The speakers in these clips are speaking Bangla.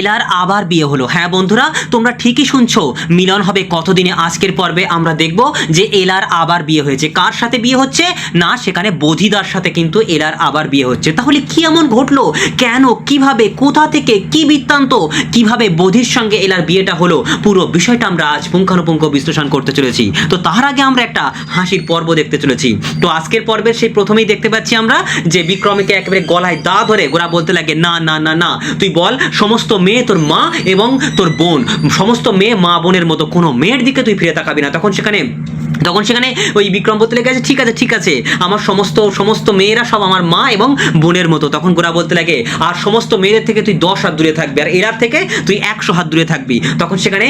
এলার আবার বিয়ে হলো। হ্যাঁ বন্ধুরা, তোমরা ঠিকই শুনছো, মিলন হবে কতদিনে। আজকের পর্বে আমরা দেখব যে এলার আবার বিয়ে হয়েছে। কার সাথে বিয়ে হচ্ছে না, সেখানে বধিদার সাথে কিন্তু এলার আবার বিয়ে হচ্ছে। তাহলে কি এমন ঘটলো, কেন, কিভাবে, কোথা থেকে, কি বৃত্তান্ত, কিভাবে বধির সঙ্গে এলার বিয়েটা হলো, পুরো বিষয়টা আমরা আজ পুঙ্খানুপুঙ্খ বিশ্লেষণ করতে চলেছি। তো তার আগে আমরা একটা হাসির পর্ব দেখতে চলেছি। তো আজকের পর্বের সেই প্রথমেই দেখতে পাচ্ছি আমরা যে বিক্রমকে একেবারে গলায় দা ধরে গোরা বলতে লাগে, না না না না, তুই বল সমস্ত মেয়ে তোর মা এবং তোর বোন, সমস্ত মেয়ে মা বোনের মতো কোনো মেয়ের দিকে তুই ফিরে তাকাবি না। তখন সেখানে ওই বিক্রম বলতে লেগে আছে, ঠিক আছে ঠিক আছে, আমার সমস্ত মেয়েরা সব আমার মা এবং বোনের মতো। তখন গোরা বলতে লাগে, আর সমস্ত মেয়েদের থেকে তুই 10 হাত দূরে থাকবি, আর এরার থেকে তুই 100 হাত দূরে থাকবি। তখন সেখানে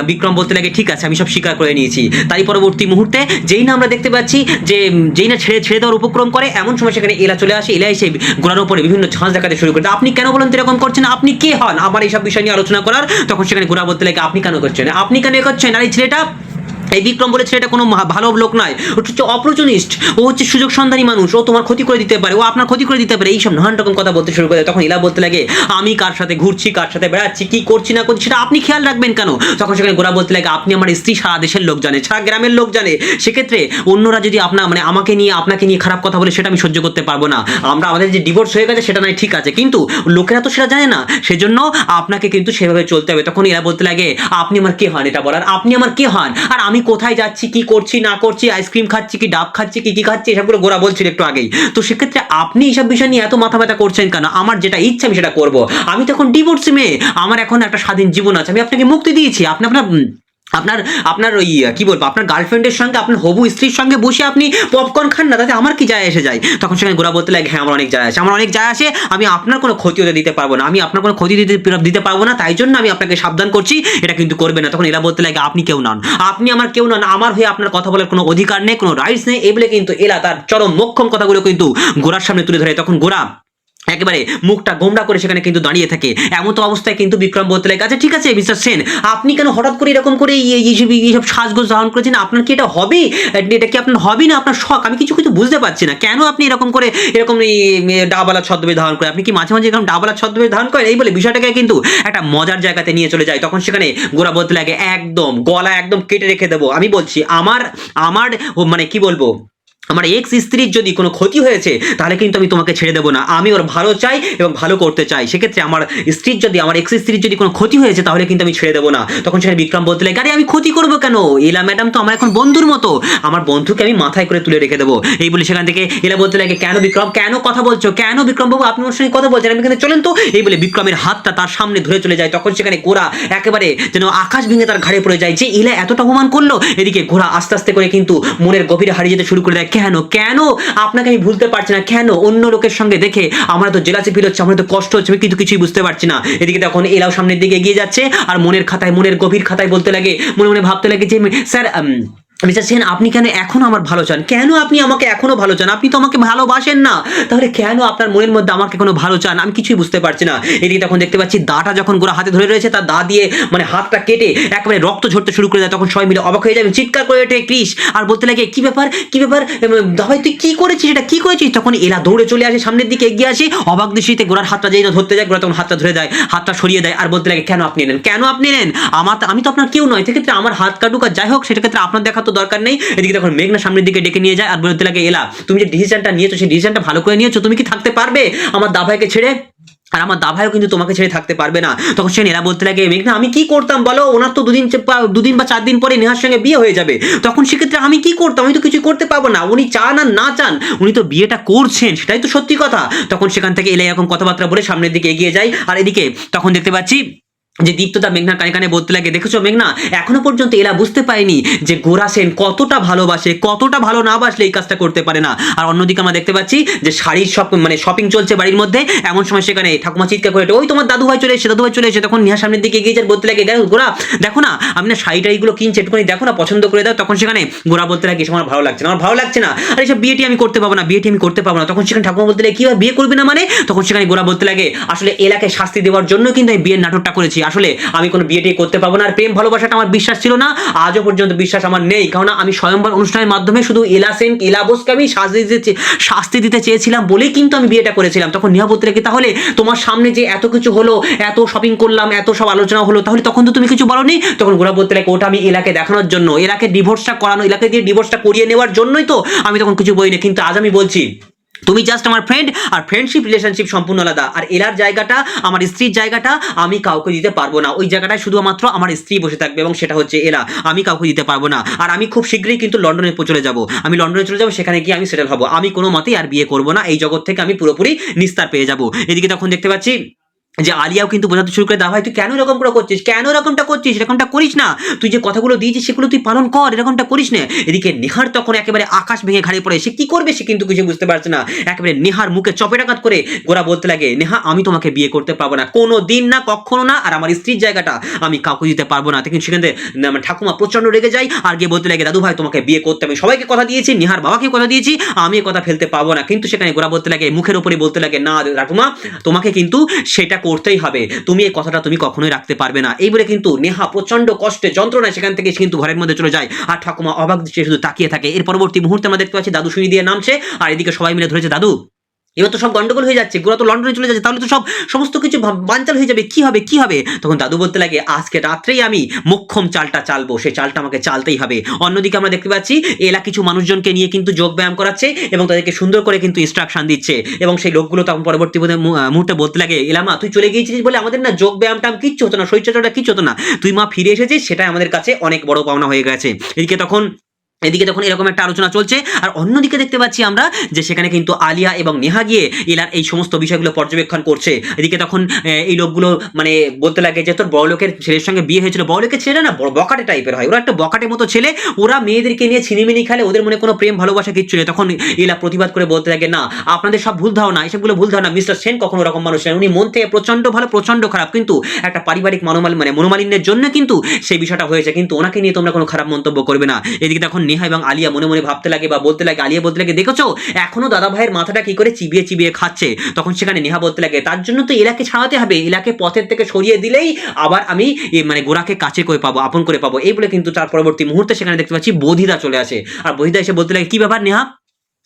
বিক্রম বলতে লাগে, ঠিক আছে আমি সব স্বীকার করে নিয়েছি। তাই পরবর্তী মুহূর্তে যেই না আমরা দেখতে পাচ্ছি যে যেই না ছেড়ে দেওয়ার উপক্রম করে, এমন সময় সেখানে এলা চলে আসে। এলা এসে গোরার উপরে বিভিন্ন ঝাঁজ দেখাতে শুরু করে, আপনি কেন বলেন এরকম করছেন, আপনি কে হন আবার এইসব বিষয় নিয়ে আলোচনা করার। তখন সেখানে গোরা বলতে লাগে, আপনি কেন করছেন, আপনি কেন করছেন, আর এই ছেলেটা, এই বিক্রম বলে ছেলেটা কোনো ভালো লোক নয়, ও হচ্ছে অপরচুনিস্ট, ও হচ্ছে সুযোগ সন্ধানী মানুষ, ও তোমার ক্ষতি করে দিতে পারে, ও আপনার ক্ষতি করে দিতে পারে, এইসব নানান রকম কথা বলতে শুরু করে। তখন ইলা বলতে লাগে, আমি কার সাথে ঘুরছি, কার সাথে বেড়াচ্ছি, কি করছি না করছি, সেটা আপনি খেয়াল রাখবেন কেন। তখন সেখানে গোরা বলতে লাগে, আপনি আমার স্ত্রী সারা দেশের লোক জানে, সারা গ্রামের লোক জানে, সেক্ষেত্রে অন্যরা যদি আপনাকে নিয়ে খারাপ কথা বলে, সেটা আমি সহ্য করতে পারবো না। আমাদের যে ডিভোর্স হয়ে গেছে সেটা নয় ঠিক আছে, কিন্তু লোকেরা তো সেটা জানে না, সেজন্য আপনাকে কিন্তু সেভাবে চলতে হবে। তখন এরা বলতে লাগে, আপনি আমার কে হন এটা বলার, আপনি আমার কে হন, আর আমি কোথায় যাচ্ছি, কি করছি না করছি, আইসক্রিম খাচ্ছি কি ডাব খাচ্ছি কি খাচ্ছি, এসবগুলো গোরা বলছিল একটু আগেই। তো সেক্ষেত্রে আপনি এইসব বিষয় নিয়ে এত মাথা ব্যথা করছেন কেন, আমার যেটা ইচ্ছা আমি সেটা করবো। আমি তো এখন ডিভোর্সি মেয়ে, আমার এখন একটা স্বাধীন জীবন আছে, আমি আপনাকে মুক্তি দিয়েছি। আপনার ওই কি বলবো, আপনার গার্লফ্রেন্ডের সঙ্গে, আপনার হবু স্ত্রীর সঙ্গে বসে আপনি পপকর্ন খান না, তাতে আমার কি যায় এসে যায়। তখন সেখানে গোরা বলতে লাগে, হ্যাঁ আমার অনেক যায় আসে, আমি আপনার কোনো ক্ষতি হতে দিতে পারবো না, আমি আপনার কোনো ক্ষতি দিতে পারবো না, তাই জন্য আমি আপনাকে সাবধান করছি, এটা কিন্তু করবে না। তখন এরা বলতে লাগে, আপনি কেউ নন, আপনি আমার কেউ নন, আমার হয়ে আপনার কথা বলার কোনো অধিকার নেই, কোনো রাইটস নেই, এই বলে কিন্তু এলা তার চরম মোক্ষম কথাগুলো কিন্তু গোরার সামনে তুলে ধরে। তখন গোরা একেবারে মুখটা গোমড়া করে সেখানে কিন্তু দাঁড়িয়ে থাকে। এমন তো অবস্থায় কিন্তু বিক্রম বলতে লাগে, আচ্ছা ঠিক আছে মিস্টার সেন, আপনি কেন হঠাৎ করে এরকম করে এইসব সাজগোজ ধারণ করেছেন, আপনার কি এটা হবি, এটা কি আপনার হবি না আপনার শখ, আমি কিছু বুঝতে পারছি না, কেন আপনি এরকম করে এরকম ডাবালা ছদ্মবেশ ধারণ করে, আপনি কি মাঝে মাঝে এরকম ডাবালা ছদ্মবেশ ধারণ করেন, এই বলে বিষয়টাকে কিন্তু একটা মজার জায়গাতে নিয়ে চলে যায়। তখন সেখানে গোরা বলতে লাগে, একদম গলা একদম কেটে রেখে দেবো, আমি বলছি আমার মানে কি বলবো, আমার এক্স স্ত্রীর যদি কোনো ক্ষতি হয়েছে তাহলে কিন্তু আমি তোমাকে ছেড়ে দেবো না, আমি ওর ভালো চাই এবং ভালো করতে চাই, সেক্ষেত্রে আমার এক্স স্ত্রীর যদি কোনো ক্ষতি হয়েছে তাহলে কিন্তু আমি ছেড়ে দেবো না। তখন সেখানে বিক্রম বলতে লাগে, আরে আমি ক্ষতি করবো কেন, এলা ম্যাডাম তো আমার এখন বন্ধুর মতো, আমার বন্ধুকে আমি মাথায় করে তুলে রেখে দেবো, এই বলে সেখান থেকে এলা বলতে লাগে, কেন বিক্রম, কেন কথা বলছো, কেন বিক্রম বাবু আপনি ওর সঙ্গে কথা বলছেন, আমি এখানে চলেন তো, এই বলে বিক্রমের হাতটা তার সামনে ধরে চলে যায়। তখন সেখানে গোরা একেবারে যেন আকাশ ভেঙে তার ঘাড়ে পড়ে যায়, যে এলা এতটা অপমান করলো। এদিকে গোরা আস্তে আস্তে করে কিন্তু মনের গভীরে হারিয়ে যেতে শুরু করে দেয়, কেন আপনাকে আমি ভুলতে পারছি না, কেন অন্য লোকের সঙ্গে দেখে আমার তো জেলাসি ফিল হচ্ছে, আমার তো কষ্ট হচ্ছে, আমি কিন্তু কিছুই বুঝতে পারছি না। এদিকে তখন এলাও সামনের দিকে এগিয়ে যাচ্ছে, আর মনের গভীর খাতায় বলতে লাগে, মনে ভাবতে লাগে যে স্যার মিস্টার সেন, আপনি কেন এখনো আমার ভালো চান, কেন আপনি আমাকে এখনো ভালো চান, আপনি তো আমাকে ভালোবাসেন না, তাহলে কেন আপনার মনের মধ্যে আমাকে কোনো ভালো চান, আমি কিছুই বুঝতে পারছি না। এদিকে তখন দেখতে পাচ্ছি দাটা যখন গোরা হাতে ধরে রয়েছে, তার দা দিয়ে মানে হাতটা কেটে একেবারে রক্ত ঝরতে শুরু করে দেয়। তখন সবাই মিলে অবাক হয়ে যাবে, চিৎকার করে ওঠে ক্রিস, আর বলতে লাগে, কি ব্যাপার দাবাই তুই কি করেছিস, এটা কি করেছিস। তখন এলা দৌড়ে চলে আসে, সামনের দিকে এগিয়ে আসে, অবাক দৃষ্টিতে গোরার হাতটা যেই ধরতে যায়, গোরা তখন হাতটা ধরে দেয়, হাতটা সরিয়ে দেয়, আর বলতে লাগে, কেন আপনি নেন, আমি তো আপনার কেউ নয়, সেক্ষেত্রে আমার হাত কাটুক আর যাই হোক, সেটা ক্ষেত্রে আপনার দেখা তো দরকার নেই। এদিকে তখন মেঘনা সামনের দিকে ডেকে নিয়ে যায়, আর বলতে লাগে, এলা তুমি যে ডিসিশনটা নিয়েছো, সেই ডিসিশনটা ভালো করে নিয়েছো, তুমি কি থাকতে পারবে আমার দাভাইকে ছেড়ে, আর আমার দাভাইও কিন্তু তোমাকে ছেড়ে থাকতে পারবে না। তখন সে এরা বলতে লাগে, মেঘনা আমি কি করতাম বলো, ওনার তো দুদিন বা 4 দিন পরে নেহার সঙ্গে বিয়ে হয়ে যাবে, তখন সেক্ষেত্রে আমি কি করতাম, আমি তো কিছু করতে পারবো না, উনি চান আর না চান উনি তো বিয়েটা করছেন, সেটাই তো সত্যি কথা। তখন সেখান থেকে এলা এরকম কথাবার্তা বলে সামনের দিকে এগিয়ে যায়, আর এদিকে তখন দেখতে পাচ্ছি যে দীপ্তদা মেঘনা কানে বলতে লাগে, দেখেছো মেঘনা, এখনো পর্যন্ত এরা বুঝতে পারেনি যে গোরা সেন কতটা ভালোবাসে, কতটা ভালো না বাসলে এই কাজটা করতে পারে না। আর অন্যদিকে আমরা দেখতে পাচ্ছি যে শাড়ির শপিং চলছে বাড়ির মধ্যে, এমন সময় সেখানে ঠাকুমা চিৎকার করে, ওই তোমার দাদু ভাই চলে এসে। তখন নিহা সামনের দিকে এগিয়ে যায়, বলতে লাগে, গোরা দেখো না, আমি না শাড়িটাইগুলো কিনছি, একটুখানি দেখো না, পছন্দ করে দাও। তখন সেখানে গোরা বলতে লাগে, আমার ভালো লাগছে না, আর এইসব বিয়েটি আমি করতে পারবো না, তখন সেখানে ঠাকুমা বলতে লাগে, কি বিয়ে করবি না মানে। তখন সেখানে গোরা বলতে লাগে, আসলে এলাকে শাস্তি দেওয়ার জন্য কিন্তু আমি বিয়ের নাটকটা করেছি, আসলে আমি কোনো বিয়েটি করতে পারবো না, আর প্রেম ভালোবাসাটা আমার বিশ্বাস ছিল না, আজও পর্যন্ত বিশ্বাস আমার নেই, কারণ আমি স্বয়ংবর অনুষ্ঠানের মাধ্যমে শুধু এলা বোসকে আমি শাস্তি দিতে চেয়েছিলাম বলেই কিন্তু আমি বিয়েটা করেছিলাম। তখন নেহা বলতে লাগে তাহলে তোমার সামনে যে এত কিছু হলো, এত শপিং করলাম, এত সব আলোচনা হলো, তাহলে তখন তো তুমি কিছু বলোনি। তখন গোরা বলতে লাগে ওটা আমি এলাকে দেখানোর জন্য, এলাকে ডিভোর্সটা করানো, এলাকে দিয়ে ডিভোর্সটা করিয়ে নেওয়ার জন্যই তো আমি তখন কিছু বলিনি। কিন্তু আজ আমি বলছি তুমি জাস্ট আমার ফ্রেন্ড, আর ফ্রেন্ডশিপ রিলেশনশিপ সম্পূর্ণ আলাদা। আর এলার জায়গাটা, আমার স্ত্রীর জায়গাটা আমি কাউকে দিতে পারবো না, ওই জায়গাটায় শুধুমাত্র আমার স্ত্রী বসে থাকবে এবং সেটা হচ্ছে এলা, আমি কাউকে দিতে পারবো না। আর আমি খুব শীঘ্রই কিন্তু লন্ডনে চলে যাব, আমি লন্ডনে চলে যাবো, সেখানে গিয়ে আমি সেটেল হবো, আমি কোনো মতেই আর বিয়ে করবো না, এই জগৎ থেকে আমি পুরোপুরি নিস্তার পেয়ে যাব। এদিকে তখন দেখতে পাচ্ছি যে আলিয়াও কিন্তু বোঝাতে শুরু করে, দা ভাই তুই কেন এরকম করে করছিস, কেন এরকমটা করছিস, এরকমটা করিস না, তুই যে কথাগুলো দিয়েছিস সেগুলো তুই পালন কর, এরকমটা করিস না। এদিকে নেহার তখন একেবারে আকাশ ভেঙে ঘাড়ে পড়ে, সে কি করবে সে কিন্তু কিছু বুঝতে পারছে না। একেবারে নেহার মুখে চপেটাঘাত করে গোরা বলতে লাগে, নেহা আমি তোমাকে বিয়ে করতে পারবো না, কোনো দিন না, কখনো না, আর আমার স্ত্রীর জায়গাটা আমি কাউকে দিতে পারবো না। কিন্তু সেখান থেকে আমার ঠাকুমা প্রচন্ড রেগে যায় আর গিয়ে বলতে লাগে, দাদু ভাই তোমাকে বিয়ে করতে, আমি সবাইকে কথা দিয়েছি, নেহার বাবাকে কথা দিয়েছি, আমি কথা ফেলতে পারবো না। কিন্তু সেখানে গোরা বলতে লাগে, মুখের উপরে বলতে লাগে, না ঠাকুমা তোমাকে কিন্তু সেটা করতেই হবে, তুমি এই কথাটা তুমি কখনোই রাখতে পারবে না। এই বলে কিন্তু নেহা প্রচন্ড কষ্টে যন্ত্রণায় সেখান থেকে কিন্তু ঘরের মধ্যে চলে যায়, আর ঠাকুমা অবাক দৃষ্টিতে শুধু তাকিয়ে থাকে। এর পরবর্তী মুহূর্তে আমরা দেখতে পাচ্ছি দাদু সিঁড়ি দিয়ে নামছে, আর এদিকে সবাই মিলে ধরেছে, দাদু এবার তো সব গন্ডগোল হয়ে যাচ্ছে, গোরা তো লন্ডনে চলে যাচ্ছে, তাহলে তো সমস্ত কিছু বানচাল হয়ে যাবে, কি হবে কি হবে। তখন দাদু বলতে লাগে, আজকে রাত্রেই আমি মোক্ষম চালটা চালবো, সেই চালটা আমাকে চালতেই হবে। অন্যদিকে আমরা দেখতে পাচ্ছি এলা কিছু মানুষজনকে নিয়ে কিন্তু যোগ ব্যায়াম করাচ্ছে এবং তাদেরকে সুন্দর করে কিন্তু ইনস্ট্রাকশন দিচ্ছে, এবং সেই লোকগুলো তখন পরবর্তী মুহূর্তে বলতে লাগে, এলামা তুই চলে গিয়েছিস বলে আমাদের না যোগ ব্যায়ামটা কিচ্ছু হতো না, শরীরচর্চাটা কিচ্ছু হতো না, তুই মা ফিরে এসেছিস, সেটাই আমাদের কাছে অনেক বড় পাওনা হয়ে গেছে। এদিকে তখন এরকম একটা আলোচনা চলছে, আর অন্যদিকে দেখতে পাচ্ছি আমরা যে সেখানে কিন্তু আলিয়া এবং নেহা গিয়ে এলার এই সমস্ত বিষয়গুলো পর্যবেক্ষণ করছে। এদিকে তখন এই লোকগুলো মানে বলতে লাগে যে তোর বড়লোকের ছেলের সঙ্গে বিয়ে হয়েছিল, বড়লোকের ছেলে না বড় বকাটে টাইপের হয়, ওরা একটা বকাটে মতো ছেলে, ওরা মেয়েদেরকে নিয়ে ছিনিমিনি খেলে, ওদের মনে কোনো প্রেম ভালোবাসা কিচ্ছু নেই। তখন এলা প্রতিবাদ করে বলতে লাগে, না আপনাদের সব ভুল ধারণা, এসবগুলো ভুল ধারণা, মিস্টার সেন কখনো ওরকম মানুষ নেন, উনি মন থেকে প্রচন্ড ভালো প্রচন্ড খারাপ, কিন্তু একটা পারিবারিক মনোমালিন্যের জন্য কিন্তু সেই বিষয়টা হয়েছে, কিন্তু ওনাকে নিয়ে তোমরা কোনো খারাপ মন্তব্য করবে না। এদিকে তখন নেহা এবং আলিয়া মনে মনে ভাবতে লাগে বা বলতে লাগে, আলিয়া বলতে লাগে, দেখেছো এখনো দাদা ভাইয়ের মাথাটা কি করে চিবিয়ে চিবিয়ে খাচ্ছে। তখন সেখানে নেহা বলতে লাগে, তার জন্য তো এলাকে ছাড়াতে হবে, এলাকে পথের থেকে সরিয়ে দিলেই আবার আমি মানে গোরাকে কাছে করে পাবো, আপন করে পাবো। এই বলে কিন্তু তার পরবর্তী মুহূর্তে সেখানে দেখতে পাচ্ছি বধিদা চলে আসে, আর বধিদা এসে বলতে লাগে, কি ব্যাপার নেহা,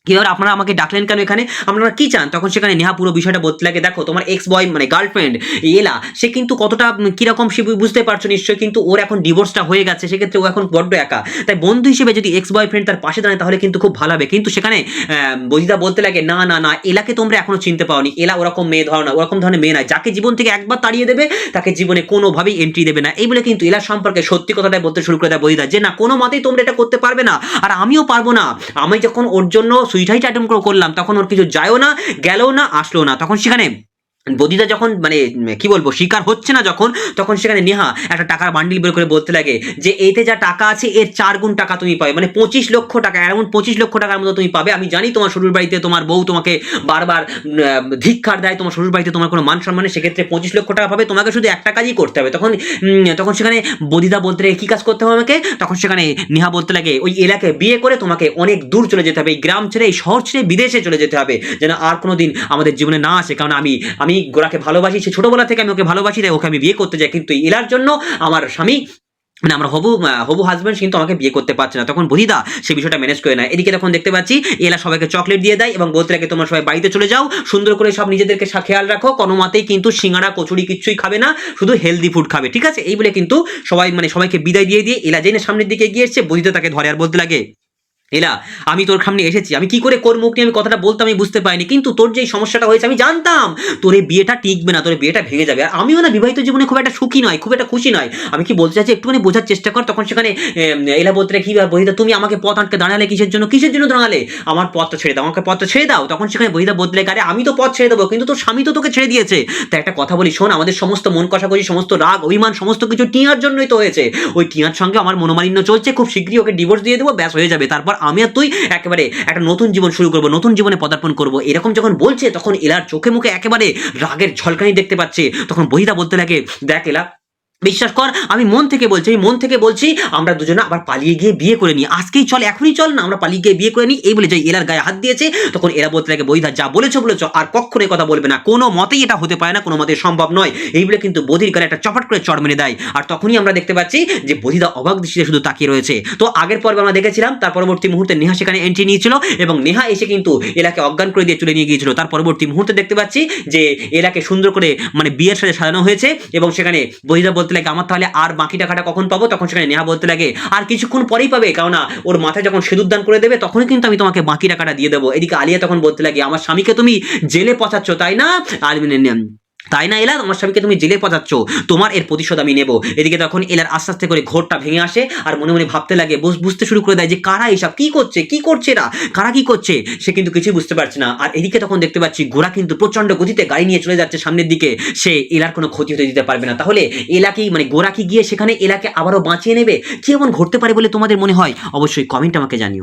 কি ব্যাপার আপনারা আমাকে ডাকলেন কেন এখানে, আপনারা কি চান। তখন সেখানে নেহা পুরো বিষয়টা বলতে লাগে, দেখো তোমার এক্স বয় মানে গার্লফ্রেন্ড এলা, সে কিন্তু কতটা কিরকম সে বুঝতে পারছো নিশ্চয়ই, কিন্তু ওর এখন ডিভোর্সটা হয়ে গেছে, সেক্ষেত্রে ও এখন বড্ড একা, তাই বন্ধু হিসেবে যদি এক্স বয়ফ্রেন্ড তার পাশে দাঁড়ায় তাহলে কিন্তু খুব ভালো হবে। কিন্তু সেখানে বজিদা বলতে লাগে, না না না, এলাকে তোমরা এখনো চিনতে পাওনি, এলা ওরকম মেয়ে ধরো না, ওরকম ধরনের মেয়ে নয়, যাকে জীবন থেকে একবার তাড়িয়ে দেবে তাকে জীবনে কোনোভাবেই এন্ট্রি দেবে না। এই বলে কিন্তু এলা সম্পর্কে সত্যি কথাটাই বলতে শুরু করে দেয় বজিদা, যে না কোনো মতেই তোমরা এটা করতে পারবে না, আর আমিও পারবো না, আমি যখন ওর জন্য সুইসাইড অ্যাটেম্প করলাম তখন ওর কিছু যায়ও না, গেলও না, আসলো না। তখন সেখানে বদিদা যখন মানে কি বলবো শিকার হচ্ছে না যখন, তখন সেখানে নেহা একটা টাকার বান্ডিল বের করে বলতে লাগে যে এতে যা টাকা আছে এর 4 গুণ টাকা তুমি পাবে, মানে 25 লক্ষ টাকা, এমন 25 লক্ষ টাকার মতো তুমি পাবে। আমি জানি তোমার শ্বশুর বাড়িতে তোমার বউ তোমাকে বারবার ধিক্কার দেয়, তোমার শ্বশুর বাড়িতে তোমার কোনো মান সম্মানের, সেক্ষেত্রে 25 লক্ষ টাকা পাবে, তোমাকে শুধু একটা কাজই করতে হবে। তখন সেখানে বদিদা বলতে লাগে, কি কাজ করতে হবে আমাকে। তখন সেখানে নেহা বলতে লাগে, ওই এলাকায় বিয়ে করে তোমাকে অনেক দূর চলে যেতে হবে, এই গ্রাম ছেড়ে এই শহর ছেড়ে বিদেশে চলে যেতে হবে, যেন আর কোনোদিন আমাদের জীবনে না আসে। কারণ আমি গোরাকে ভালোবাসি, সে ছোটবেলা থেকে আমি ওকে ভালোবাসি, তাই ওকে আমি বিয়ে করতে চাই, কিন্তু এলার জন্য আমার স্বামী মানে আমার হবু হাজবেন্ড কিন্তু আমাকে বিয়ে করতে পারছে না। তখন বদিদা সেই বিষয়টা ম্যানেজ করে নেয়। এদিকে তখন দেখতে পাচ্ছি এলা সবাইকে চকলেট দিয়ে দেয় এবং বলতে লাগে, তোমরা সবাই বাড়িতে চলে যাও, সুন্দর করে সব নিজেদেরকে খেয়াল রাখো, কোনো মতেই কিন্তু সিঙ্গাড়া কচুরি কিচ্ছুই খাবে না, শুধু হেলদি ফুড খাবে, ঠিক আছে। এই বলে কিন্তু সবাইকে বিদায় দিয়ে এলা জেনে সামনের দিকে এগিয়ে এসছে, বদিদা তাকে ধরে আর বলতে লাগে, এলা আমি তোর সামনে এসেছি, আমি কি করে কোর মুখ নিয়ে আমি কথাটা বলতাম আমি বুঝতে পারিনি, কিন্তু তোর যে সমস্যাটা হয়েছে আমি জানতাম তোর এই বিয়েটা টিকবে না, তোর বিয়েটা ভেঙে যাবে, আর আমিও না বিবাহিত জীবনে খুব একটা সুখী নয়, খুব একটা খুশি নয়, আমি কি বলতে চাইছি একটুখানি বোঝার চেষ্টা কর। তখন সেখানে এলা বলতে কি বহিদা তুমি আমাকে পথ আটকে দাঁড়ালে কিসের জন্য দাঁড়ালে, আমার পথটা ছেড়ে দাও, আমাকে পথটা ছেড়ে দাও। তখন সেখানে বহিদা বলতে লাগে, আরে আমি তো পথ ছেড়ে দেবো, কিন্তু তোর স্বামী তো তোকে ছেড়ে দিয়েছে। তাই একটা কথা বলি শোন, আমাদের সমস্ত মন কষাকষি, সমস্ত রাগ অভিমান, সমস্ত কিছু টিয়ার জন্যই তো হয়েছে, ওই টিয়ার সঙ্গে আমার মনোমালিন্য চলছে, খুব শীঘ্রই ওকে ডিভোর্স দিয়ে দেবো, ব্যাস হয়ে যাবে, তারপর আমি আর তুই একেবারে একটা নতুন জীবন শুরু করবো, নতুন জীবনে পদার্পণ করবো। এরকম যখন বলছে তখন এলার চোখে মুখে একেবারে রাগের ঝলকানি দেখতে পাচ্ছে। তখন বহিদা বলতে লাগে, দেখ এলা বিশ্বাস কর, আমি মন থেকে বলছি আমরা দুজনে আবার পালিয়ে গিয়ে বিয়ে করে নিই, আজকেই চল, এখনই চল না, আমরা পালিয়ে গিয়ে বিয়ে করে নিই। এই বলে যাই এলার গায়ে হাত দিয়েছে, তখন এরা বলতে লাগে বৌদিদা যা বলেছো আর কখনো কথা বলবে না, কোনো মতেই এটা হতে পারে না, কোনো মতেই সম্ভব নয়। এই বলে কিন্তু বৌদির গায়ে একটা চপাট করে চড় মেরে দেয়। আর তখনই আমরা দেখতে পাচ্ছি যে বৌদিদা অবাক দৃষ্টিতে শুধু তাকিয়ে রয়েছে। তো আগের পর্বে আমরা দেখেছিলাম তার পরবর্তী মুহূর্তে নেহা সেখানে এন্ট্রি নিয়েছিল এবং নেহা এসে কিন্তু এলাকে অজ্ঞান করে দিয়ে চলে নিয়ে গিয়েছিল। তার পরবর্তী মুহূর্তে দেখতে পাচ্ছি যে এলাকে সুন্দর করে মানে বিয়ের সাথে সাজানো হয়েছে এবং সেখানে বহিদা বলতে লাগে আমার তাহলে আর বাকি টাকাটা কখন পাবো? তখন সেখানে নেহা বলতে লাগে আর কিছুক্ষণ পরেই পাবে, কারণ ওর মাথায় যখন সিঁদুর দান করে দেবে তখনই কিন্তু আমি তোমাকে বাকি টাকাটা দিয়ে দেবো। এদিকে আলিয়া তখন বলতে লাগে আমার স্বামীকে তুমি জেলে পচাচ্ছ তাই না? আর তাই না এলা, তোমার স্বামীকে তুমি জেলে পচাচ্ছ, তোমার এর প্রতিশোধ আমি নেব। এদিকে তখন এলার আস্তে আস্তে করে ঘোরটা ভেঙে আসে আর মনে মনে ভাবতে লাগে, বুঝতে শুরু করে দেয় যে কারা এসব কি করছে এরা, কারা কি করছে, সে কিন্তু কিছুই বুঝতে পারছে না। আর এদিকে তখন দেখতে পাচ্ছি ঘোড়া কিন্তু প্রচন্ড গতিতে গাড়ি নিয়ে চলে যাচ্ছে সামনের দিকে, সে এলার কোনো ক্ষতি হতে দিতে পারবে না। তাহলে এলাকেই মানে গোরা কি গিয়ে সেখানে এলাকে আবারও বাঁচিয়ে নেবে? কি এমন ঘটতে পারে বলে তোমাদের মনে হয়? অবশ্যই কমেন্ট আমাকে জানিও।